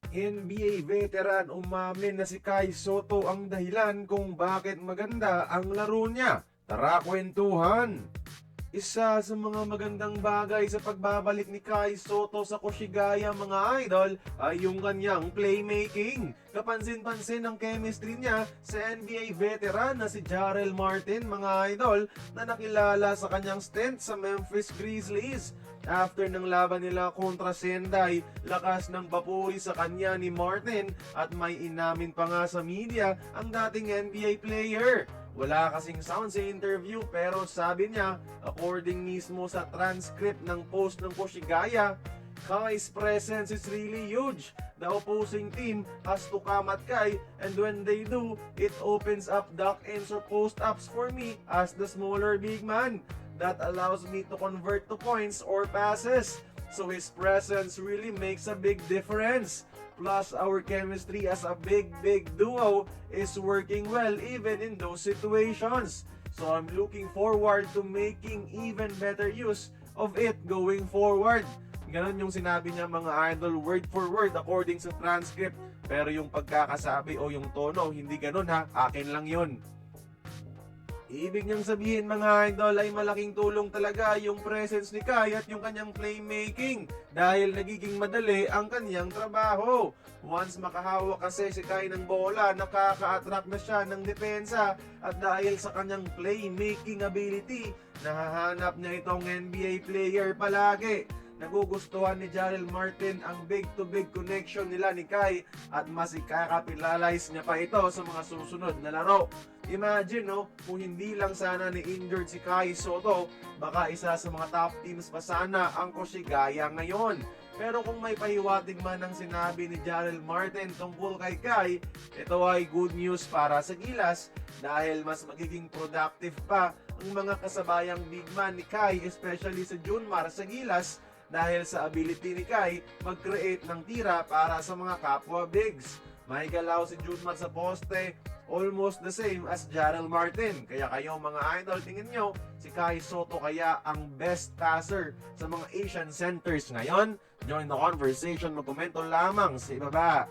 NBA veteran umamin na si Kai Sotto ang dahilan kung bakit maganda ang laro niya. Tara kwentuhan! Isa sa mga magandang bagay sa pagbabalik ni Kai Sotto sa Koshigaya mga idol ay yung kanyang playmaking. Kapansin-pansin ang chemistry niya sa NBA veteran na si Jarrell Martin mga idol na nakilala sa kanyang stint sa Memphis Grizzlies. After ng laban nila kontra Sendai, lakas ng papuri sa kanya ni Martin at may inamin pa nga sa media ang dating NBA player. Wala kasing sound sa interview pero sabi niya, according mismo sa transcript ng post ng Koshigaya, Kai's presence is really huge. The opposing team has to come at Kai and when they do, it opens up duck-ins or post-ups for me as the smaller big man. That allows me to convert to points or passes. So his presence really makes a big difference. Plus, our chemistry as a big duo is working well even in those situations. So I'm looking forward to making even better use of it going forward. Ganon yung sinabi niya mga idol, word for word according sa transcript. Pero yung pagkakasabi o yung tono, hindi ganon ha, akin lang yun. Ibig niyang sabihin mga idol ay malaking tulong talaga yung presence ni Kai at yung kanyang playmaking dahil nagiging madali ang kanyang trabaho. Once makahawak kasi si Kai ng bola, nakaka-attract na siya ng depensa at dahil sa kanyang playmaking ability, nahahanap niya itong NBA player palagi. Nagugustuhan ni Jarrell Martin ang big-to-big connection nila ni Kai at mas ikakapilalize niya pa ito sa mga susunod na laro. Imagine kung hindi lang sana ni-injured si Kai Sotto, baka isa sa mga top teams pa sana ang Koshigaya ngayon. Pero kung may pahiwatig man ang sinabi ni Jarrell Martin tungkol kay Kai, ito ay good news para sa Gilas dahil mas magiging productive pa ang mga kasabayang big man ni Kai, especially sa Junmar sa Gilas, dahil sa ability ni Kai mag-create ng tira para sa mga kapwa bigs. May galaw si Junmar sa poste, almost the same as Jarrell Martin. Kaya kayo mga idol, tingin nyo, si Kai Sotto kaya ang best passer sa mga Asian centers ngayon? Join the conversation, magkomento lamang sa ibaba.